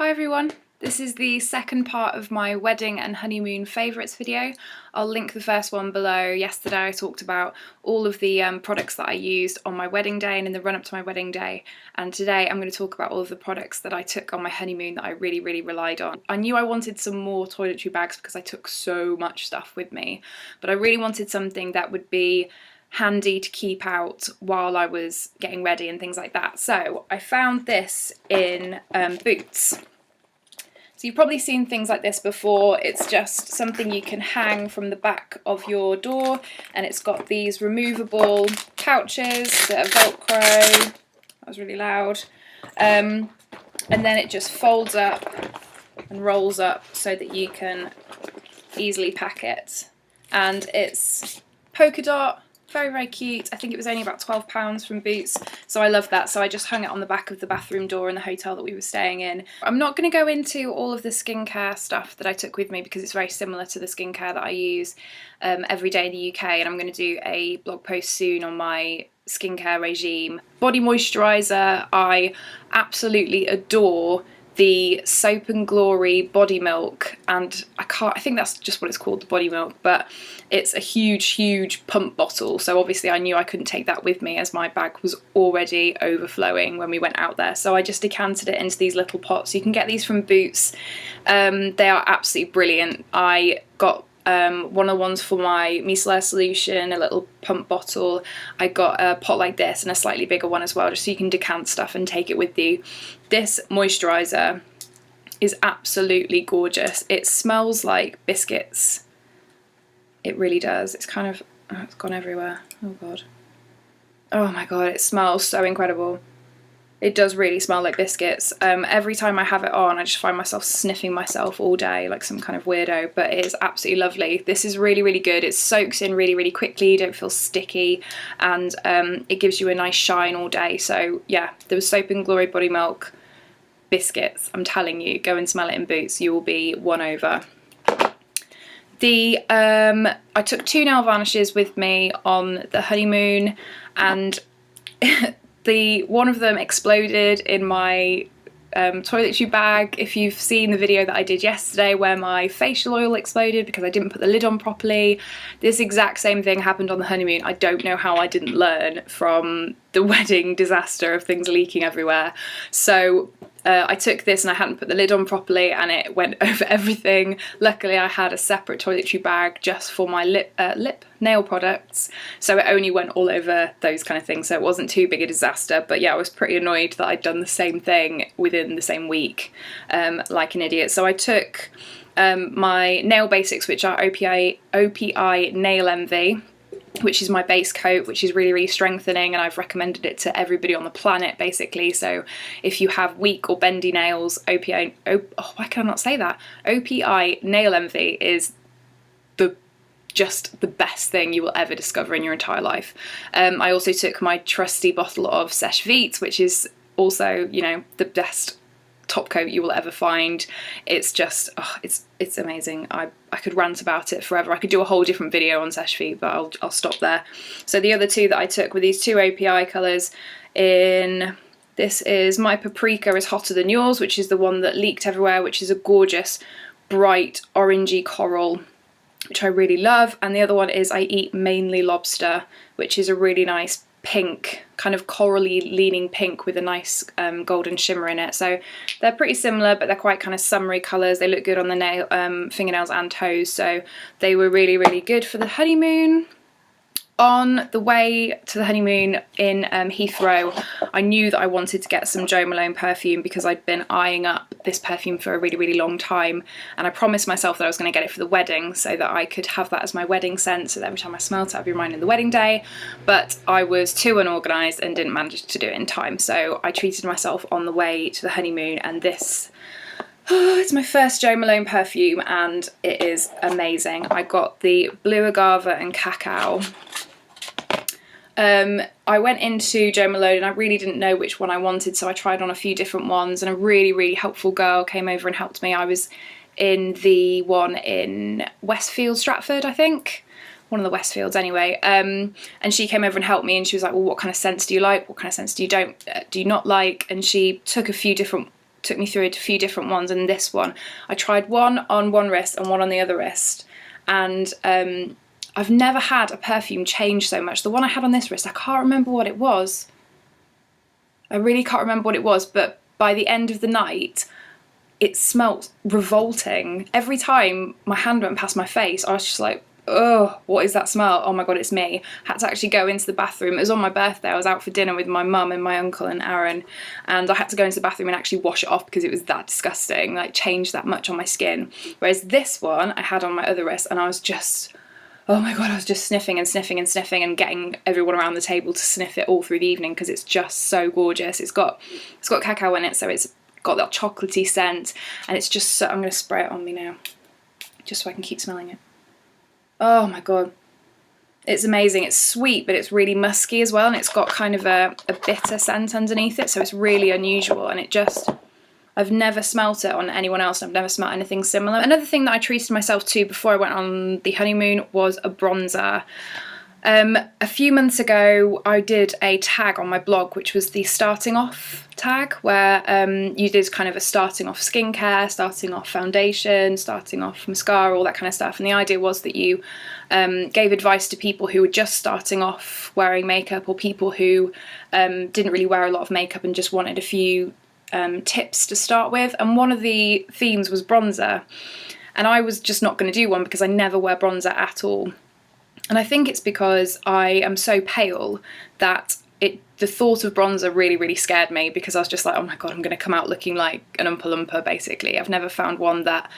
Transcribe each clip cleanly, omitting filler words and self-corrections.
Hi everyone, this is the second part of my wedding and honeymoon favourites video. I'll link the first one below. Yesterday I talked about all of the products that I used on my wedding day and in the run up to my wedding day, and today I'm going to talk about all of the products that I took on my honeymoon that I really relied on. I knew I wanted some more toiletry bags because I took so much stuff with me, but I really wanted something that would be handy to keep out while I was getting ready and things like that. So I found this in Boots. So you've probably seen things like this before. It's just something you can hang from the back of your door, and it's got these removable pouches that are Velcro. That was really loud. And then it just folds up and rolls up so that you can easily pack it. And it's polka dot. Very cute. I think it was only about £12 from Boots, so I love that. So I just hung it on the back of the bathroom door in the hotel that we were staying in. I'm not going to go into all of the skincare stuff that I took with me because it's very similar to the skincare that I use every day in the UK, and I'm going to do a blog post soon on my skincare regime. Body moisturiser, I absolutely adore the Soap and Glory Body Milk, and I think that's just what it's called, the Body Milk, but it's a huge pump bottle, so obviously I knew I couldn't take that with me as my bag was already overflowing when we went out there, so I just decanted it into these little pots. You can get these from Boots. They are absolutely brilliant. I got one of the ones for my micellar solution, a little pump bottle. I got a pot like this and a slightly bigger one as well, just so you can decant stuff and take it with you. This moisturiser is absolutely gorgeous. It smells like biscuits. It really does. It's kind of, oh, it's gone everywhere. Oh god. Oh my god, it smells so incredible. It does really smell like biscuits. Every time I have it on, I just find myself sniffing myself all day like some kind of weirdo, but it is absolutely lovely. This is really good. It soaks in really quickly, you don't feel sticky, and it gives you a nice shine all day. So yeah, there was Soap and Glory Body Milk biscuits. I'm telling you, go and smell it in Boots. You will be won over. I took 2 nail varnishes with me on the honeymoon, and one of them exploded in my toiletry bag. If you've seen the video that I did yesterday where my facial oil exploded because I didn't put the lid on properly, this exact same thing happened on the honeymoon. I don't know how I didn't learn from the wedding disaster of things leaking everywhere. So I took this and I hadn't put the lid on properly and it went over everything. Luckily I had a separate toiletry bag just for my lip nail products, so it only went all over those kind of things, so it wasn't too big a disaster. But yeah, I was pretty annoyed that I'd done the same thing within the same week, like an idiot. So I took my nail basics, which are OPI Nail Envy, which is my base coat, which is really strengthening, and I've recommended it to everybody on the planet basically. So if you have weak or bendy nails, why can I not say that? OPI Nail Envy is just the best thing you will ever discover in your entire life. I also took my trusty bottle of Seche Vite, which is also, you know, the best top coat you will ever find. It's just, oh, it's amazing. I could rant about it forever. I could do a whole different video on Seche Vite, but I'll stop there. So the other 2 that I took were these 2 OPI colours in, this is My Paprika is Hotter Than Yours, which is the one that leaked everywhere, which is a gorgeous bright orangey coral, which I really love. And the other one is I Eat Mainly Lobster, which is a really nice pink, kind of corally leaning pink with a nice golden shimmer in it. So they're pretty similar, but they're quite kind of summery colours. They look good on the nail, fingernails and toes, so they were really good for the honeymoon. On the way to the honeymoon in Heathrow, I knew that I wanted to get some Jo Malone perfume because I'd been eyeing up this perfume for a really long time, and I promised myself that I was going to get it for the wedding so that I could have that as my wedding scent, so that every time I smelt it I'd be reminded of the wedding day. But I was too unorganised and didn't manage to do it in time, so I treated myself on the way to the honeymoon, and this, it's my first Jo Malone perfume and it is amazing. I got the Blue Agava and Cacao. I went into Jo Malone and I really didn't know which one I wanted, so I tried on a few different ones, and a really helpful girl came over and helped me. I was in the one in Westfield, Stratford, I think. One of the Westfields anyway, and she came over and helped me, and she was like, well, what kind of scents do you like? What kind of scents do you not like? And she took a few different took me through a few different ones, and this one, I tried one on one wrist and one on the other wrist, and I've never had a perfume change so much. The one I had on this wrist, I can't remember what it was. I really can't remember what it was, but by the end of the night, it smelt revolting. Every time my hand went past my face, I was just like, oh, what is that smell? Oh my god, it's me. I had to actually go into the bathroom. It was on my birthday. I was out for dinner with my mum and my uncle and Aaron, and I had to go into the bathroom and actually wash it off because it was that disgusting, like changed that much on my skin. Whereas this one I had on my other wrist, and I was just, oh my god, I was just sniffing and sniffing and sniffing and getting everyone around the table to sniff it all through the evening because it's just so gorgeous. It's got cacao in it, so it's got that chocolatey scent, and it's just so, I'm going to spray it on me now just so I can keep smelling it. Oh my god, it's amazing. It's sweet, but it's really musky as well, and it's got kind of a bitter scent underneath it, so it's really unusual, and it just, I've never smelt it on anyone else. I've never smelt anything similar. Another thing that I treated myself to before I went on the honeymoon was a bronzer. A few months ago I did a tag on my blog which was the starting off tag, where you did kind of a starting off skincare, starting off foundation, starting off mascara, all that kind of stuff, and the idea was that you gave advice to people who were just starting off wearing makeup, or people who didn't really wear a lot of makeup and just wanted a few tips to start with. And one of the themes was bronzer, and I was just not going to do one because I never wear bronzer at all. And I think it's because I am so pale that the thought of bronzer really, really scared me, because I was just like, oh my god, I'm going to come out looking like an Oompa Loompa, basically. I've never found one that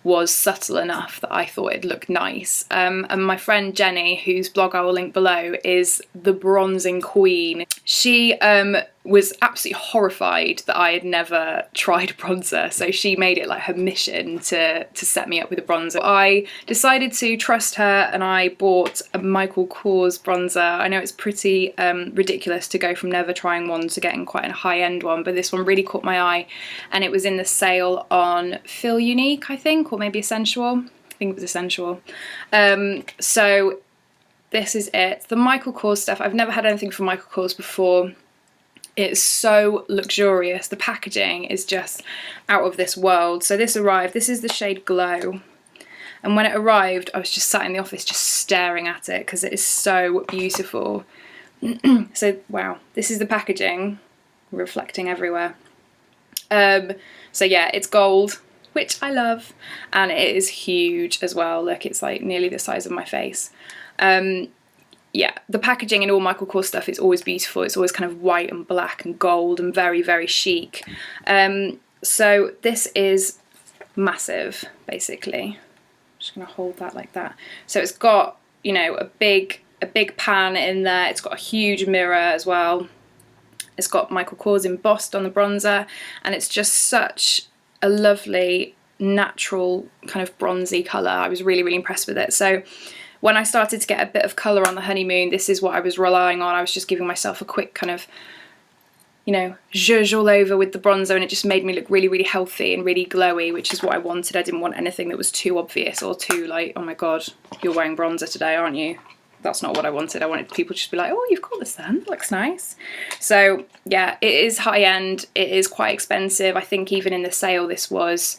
was subtle enough that I thought it looked nice. And my friend Jenny, whose blog I will link below, is the bronzing queen. She was absolutely horrified that I had never tried bronzer, so she made it like her mission to set me up with a bronzer. I decided to trust her, and I bought a Michael Kors bronzer. I know it's pretty ridiculous to go from never trying one to getting quite a high-end one, but this one really caught my eye, and it was in the sale on Feel Unique, I think, or maybe Essential. I think it was Essential. So this is it. The Michael Kors stuff, I've never had anything from Michael Kors before. It's so luxurious. The packaging is just out of this world. So this arrived, this is the shade Glow. And when it arrived, I was just sat in the office just staring at it because it is so beautiful. So, wow, this is the packaging, reflecting everywhere. So yeah, it's gold, which I love, and it is huge as well. Look, it's like nearly the size of my face. Yeah, the packaging in all Michael Kors stuff is always beautiful. It's always kind of white and black and gold and very, very chic. So this is massive, basically. I'm just gonna hold that like that. So it's got, you know, a big pan in there. It's got a huge mirror as well. It's got Michael Kors embossed on the bronzer, and it's just such a lovely, natural, kind of bronzy colour. I was really, really impressed with it. So when I started to get a bit of colour on the honeymoon, this is what I was relying on. I was just giving myself a quick kind of, you know, zhuzh all over with the bronzer, and it just made me look really, really healthy and really glowy, which is what I wanted. I didn't want anything that was too obvious or too like, oh my god, you're wearing bronzer today, aren't you? That's not what I wanted. I wanted people to just be like, oh, you've got the sun, it looks nice. So yeah, it is high end, it is quite expensive. I think even in the sale this was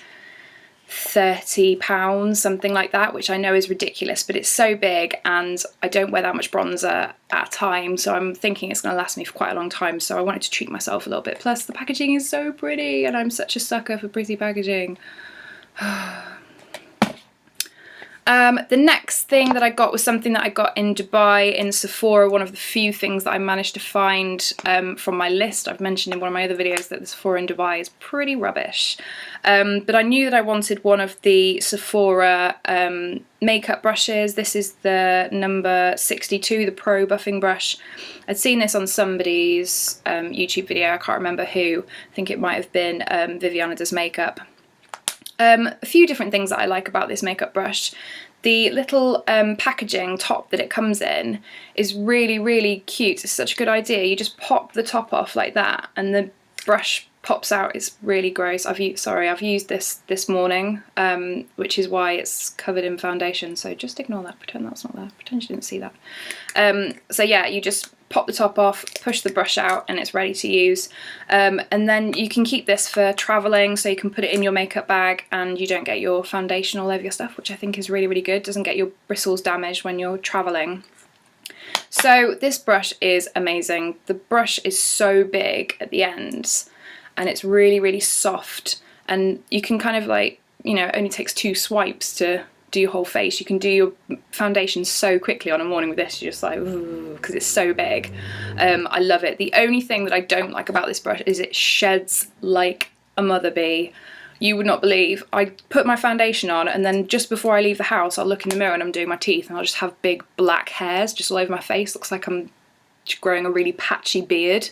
£30, something like that, which I know is ridiculous, but it's so big and I don't wear that much bronzer at a time, so I'm thinking it's going to last me for quite a long time, so I wanted to treat myself a little bit. Plus the packaging is so pretty, and I'm such a sucker for pretty packaging. The next thing that I got was something that I got in Dubai in Sephora, one of the few things that I managed to find from my list. I've mentioned in one of my other videos that the Sephora in Dubai is pretty rubbish. But I knew that I wanted one of the Sephora makeup brushes. This is the number 62, the Pro Buffing Brush. I'd seen this on somebody's YouTube video, I can't remember who. I think it might have been Viviana Does Makeup. A few different things that I like about this makeup brush. The little packaging top that it comes in is really, really cute. It's such a good idea. You just pop the top off like that and the brush pops out. It's really gross. I've used this morning, which is why it's covered in foundation, so just ignore that. Pretend that's not there. Pretend you didn't see that. So yeah, you just pop the top off, push the brush out, and it's ready to use. And then you can keep this for traveling, so you can put it in your makeup bag and you don't get your foundation all over your stuff, which I think is really, really good. Doesn't get your bristles damaged when you're traveling. So this brush is amazing. The brush is so big at the ends and it's really, really soft, and you can kind of like, you know, it only takes 2 swipes to do your whole face. You can do your foundation so quickly on a morning with this. You're just like, ooh, because it's so big. I love it. The only thing that I don't like about this brush is it sheds like a mother bee. You would not believe. I put my foundation on and then just before I leave the house, I'll look in the mirror and I'm doing my teeth and I'll just have big black hairs just all over my face. Looks like I'm growing a really patchy beard.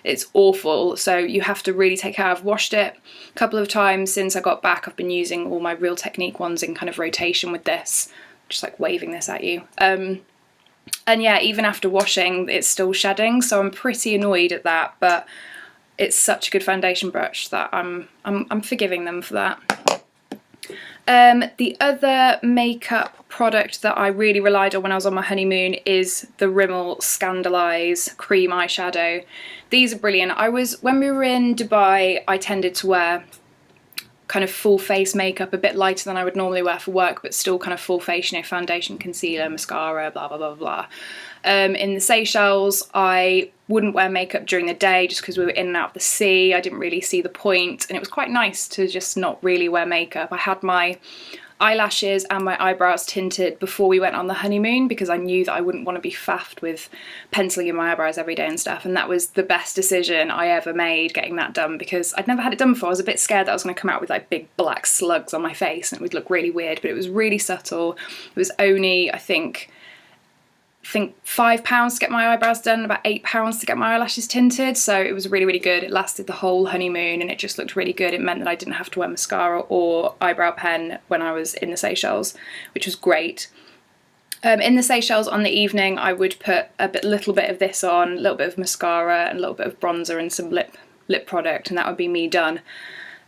It's awful. So you have to really take care. I've washed it a couple of times since I got back. I've been using all my Real Technique ones in kind of rotation with this, just like waving this at you. And yeah, even after washing, it's still shedding. So I'm pretty annoyed at that, but it's such a good foundation brush that I'm forgiving them for that. The other makeup product that I really relied on when I was on my honeymoon is the Rimmel Scandaleyes cream eyeshadow. These are brilliant. When we were in Dubai, I tended to wear kind of full face makeup, a bit lighter than I would normally wear for work, but still kind of full face, you know, foundation, concealer, mascara, blah, blah, blah, blah. In the Seychelles, I wouldn't wear makeup during the day just because we were in and out of the sea. I didn't really see the point, and it was quite nice to just not really wear makeup. I had my eyelashes and my eyebrows tinted before we went on the honeymoon because I knew that I wouldn't want to be faffed with penciling in my eyebrows every day and stuff, and that was the best decision I ever made, getting that done, because I'd never had it done before. I was a bit scared that I was going to come out with like big black slugs on my face and it would look really weird, but it was really subtle. It was only, I think £5 to get my eyebrows done, about £8 to get my eyelashes tinted, so it was really, really good. It lasted the whole honeymoon and it just looked really good. It meant that I didn't have to wear mascara or eyebrow pen when I was in the Seychelles, which was great. In the Seychelles on the evening, I would put a little bit of this on, a little bit of mascara and a little bit of bronzer and some lip product, and that would be me done.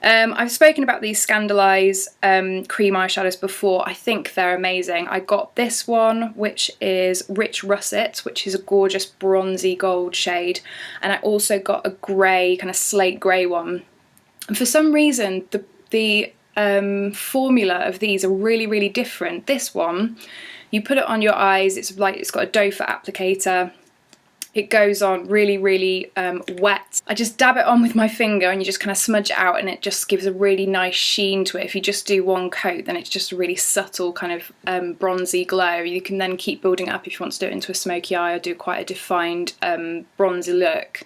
I've spoken about these Scandaleyes cream eyeshadows before. I think they're amazing. I got this one, which is Rich Russet, which is a gorgeous bronzy gold shade, and I also got a grey, kind of slate grey one. And for some reason, the formula of these are really, really different. This one, you put it on your eyes, it's got a doe foot applicator. It goes on really, really wet. I just dab it on with my finger and you just kind of smudge it out and it just gives a really nice sheen to it. If you just do one coat, then it's just a really subtle kind of bronzy glow. You can then keep building it up if you want to do it into a smoky eye or do quite a defined bronzy look.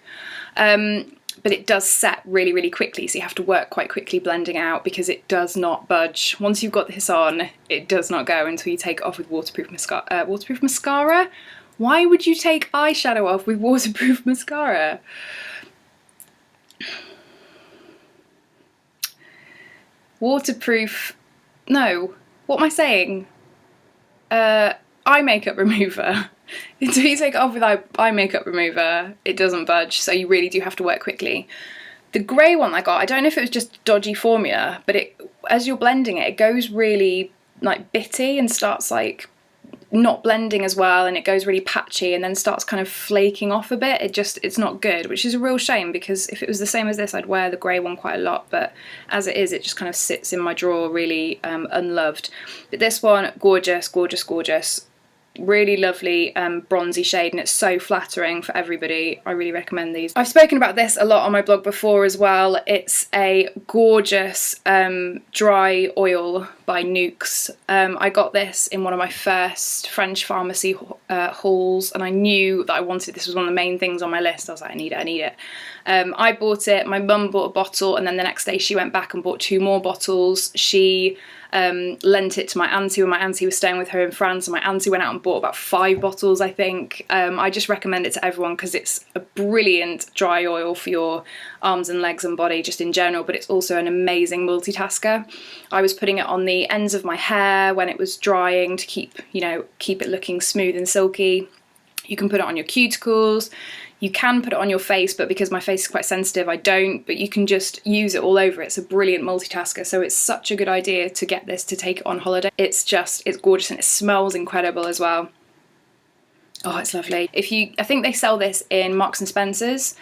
But it does set really, really quickly, so you have to work quite quickly blending out because it does not budge. Once you've got this on, it does not go until you take it off with waterproof mascara. Waterproof mascara? Why would you take eyeshadow off with waterproof mascara? Waterproof, no, what am I saying? Eye makeup remover. Until you take it off with eye makeup remover, it doesn't budge, so you really do have to work quickly. The grey one I got, I don't know if it was just dodgy formula, but as you're blending it, it goes really like bitty and starts like not blending as well, and it goes really patchy and then starts kind of flaking off a bit. It's not good, which is a real shame because if it was the same as this, I'd wear the grey one quite a lot, but as it is, it just kind of sits in my drawer really unloved. But this one, gorgeous, gorgeous, gorgeous. Really lovely bronzy shade, and it's so flattering for everybody. I really recommend these. I've spoken about this a lot on my blog before as well. It's a gorgeous dry oil by Nuxe. I got this in one of my first French pharmacy hauls, and I knew that I wanted it. This was one of the main things on my list. I was like, I need it, I need it. I bought it, my mum bought a bottle, and then the next day she went back and bought 2 more bottles. She lent it to my auntie when my auntie was staying with her in France, and my auntie went out and bought about 5 bottles, I think. I just recommend it to everyone because it's a brilliant dry oil for your arms and legs and body just in general, but it's also an amazing multitasker. I was putting it on the ends of my hair when it was drying to keep it looking smooth and silky. You can put it on your cuticles. You can put it on your face, but because my face is quite sensitive, I don't, but you can just use it all over. It's a brilliant multitasker, so it's such a good idea to get this to take it on holiday. It's gorgeous and it smells incredible as well. Oh, it's lovely. I think they sell this in Marks and Spencer's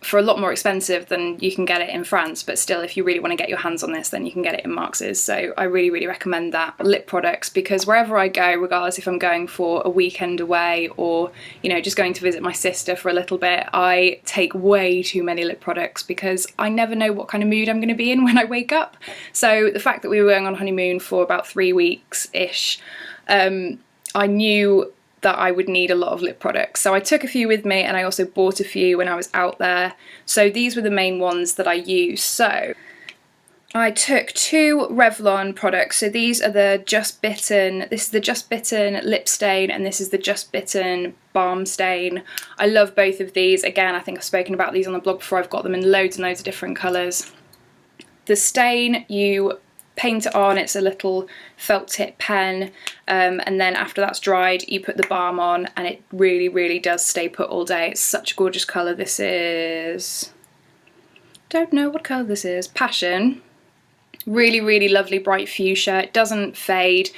for a lot more expensive than you can get it in France, but still, if you really want to get your hands on this, then you can get it in Marks's. So I really, really recommend that. Lip products, because wherever I go, regardless if I'm going for a weekend away or, you know, just going to visit my sister for a little bit, I take way too many lip products because I never know what kind of mood I'm going to be in when I wake up. So the fact that we were going on honeymoon for about 3 weeks-ish, I knew that I would need a lot of lip products. So I took a few with me, and I also bought a few when I was out there. So these were the main ones that I used. So I took 2 Revlon products. So these are the Just Bitten. This is the Just Bitten lip stain, and this is the Just Bitten balm stain. I love both of these. Again, I think I've spoken about these on the blog before. I've got them in loads and loads of different colours. The stain, you paint it on, it's a little felt tip pen, and then after that's dried you put the balm on, and it really, really does stay put all day. It's such a gorgeous colour. This is, don't know what colour this is, Passion. Really, really lovely bright fuchsia. It doesn't fade,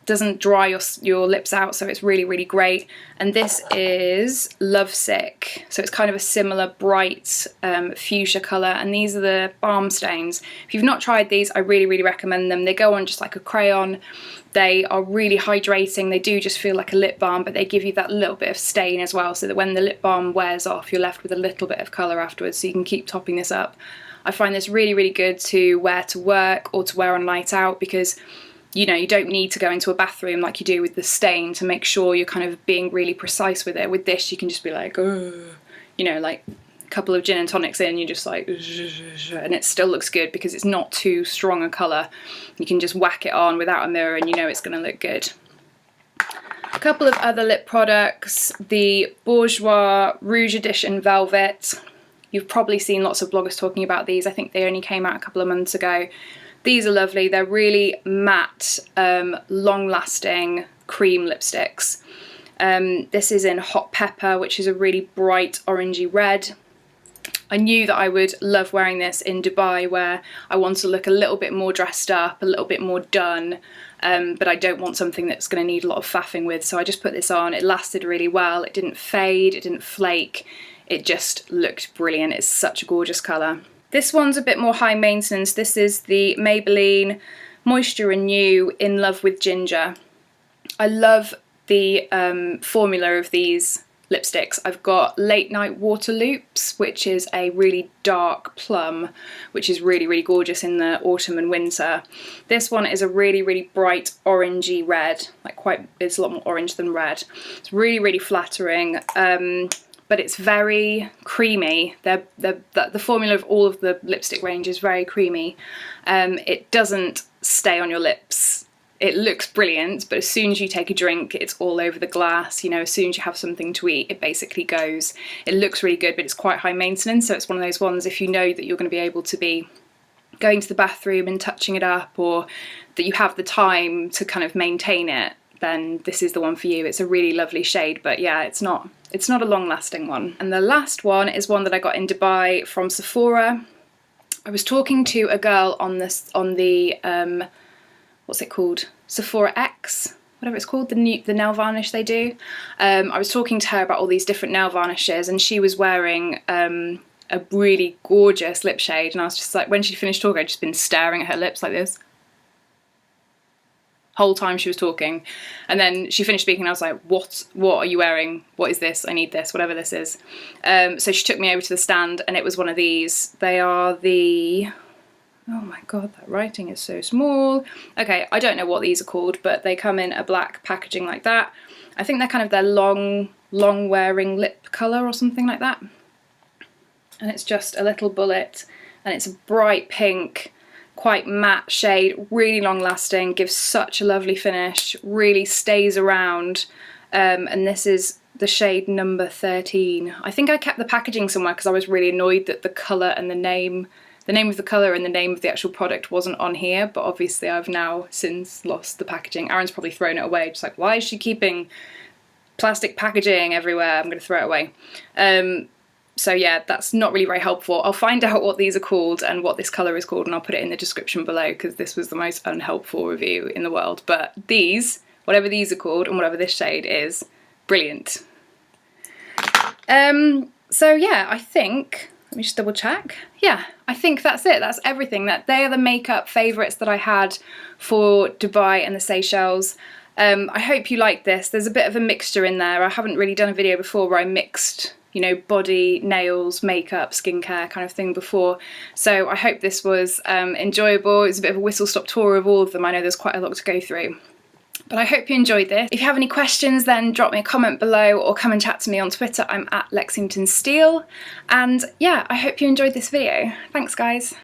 doesn't dry your lips out, so it's really, really great. And this is Lovesick, so it's kind of a similar bright fuchsia colour, and these are the balm stains. If you've not tried these, I really, really recommend them. They go on just like a crayon. They are really hydrating. They do just feel like a lip balm, but they give you that little bit of stain as well, so that when the lip balm wears off, you're left with a little bit of colour afterwards, so you can keep topping this up. I find this really, really good to wear to work or to wear on night out, because you know, you don't need to go into a bathroom like you do with the stain to make sure you're kind of being really precise with it. With this, you can just be like, oh, you know, like a couple of gin and tonics in, you're just like, and it still looks good because it's not too strong a colour. You can just whack it on without a mirror and you know it's going to look good. A couple of other lip products, the Bourjois Rouge Edition Velvet. You've probably seen lots of bloggers talking about these. I think they only came out a couple of months ago. These are lovely. They're really matte, long-lasting cream lipsticks. This is in Hot Pepper, which is a really bright orangey red. I knew that I would love wearing this in Dubai, where I want to look a little bit more dressed up, a little bit more done, but I don't want something that's going to need a lot of faffing with. So I just put this on. It lasted really well. It didn't fade, it didn't flake. It just looked brilliant. It's such a gorgeous colour. This one's a bit more high maintenance. This is the Maybelline Moisture Renew In Love with Ginger. I love the formula of these lipsticks. I've got Late Night Water Loops, which is a really dark plum, which is really, really gorgeous in the autumn and winter. This one is a really, really bright orangey red, it's a lot more orange than red. It's really, really flattering. But it's very creamy. The formula of all of the lipstick range is very creamy. It doesn't stay on your lips. It looks brilliant, but as soon as you take a drink, it's all over the glass. You know, as soon as you have something to eat, it basically goes. It looks really good, but it's quite high maintenance, so it's one of those ones, if you know that you're going to be able to be going to the bathroom and touching it up, or that you have the time to kind of maintain it, then this is the one for you. It's a really lovely shade, but yeah, it's not a long-lasting one. And the last one is one that I got in Dubai from Sephora. I was talking to a girl on the what's it called? Sephora X, whatever it's called, the nail varnish they do. I was talking to her about all these different nail varnishes, and she was wearing a really gorgeous lip shade, and I was just like, when she finished talking, I'd just been staring at her lips like this whole time she was talking, and then she finished speaking and I was like, what are you wearing? What is this? I need this, whatever this is. So she took me over to the stand, and it was one of these. They are the, oh my god, that writing is so small. Okay, I don't know what these are called, but they come in a black packaging like that. I think they're kind of their long wearing lip colour or something like that. And it's just a little bullet, and it's a bright pink, quite matte shade, really long lasting, gives such a lovely finish, really stays around, and this is the shade number 13. I think I kept the packaging somewhere because I was really annoyed that the colour and the name of the colour and the name of the actual product wasn't on here, but obviously I've now since lost the packaging. Aaron's probably thrown it away, just like, why is she keeping plastic packaging everywhere? I'm going to throw it away. So yeah, that's not really very helpful. I'll find out what these are called and what this colour is called, and I'll put it in the description below, because this was the most unhelpful review in the world. But these, whatever these are called and whatever this shade is, brilliant. So yeah, I think, let me just double check. Yeah, I think that's it. That's everything. They are the makeup favourites that I had for Dubai and the Seychelles. I hope you like this. There's a bit of a mixture in there. I haven't really done a video before where I mixed, you know, body, nails, makeup, skincare kind of thing before. So I hope this was enjoyable. It's a bit of a whistle-stop tour of all of them. I know there's quite a lot to go through. But I hope you enjoyed this. If you have any questions, then drop me a comment below or come and chat to me on Twitter. I'm at Lexington Steel. And yeah, I hope you enjoyed this video. Thanks, guys.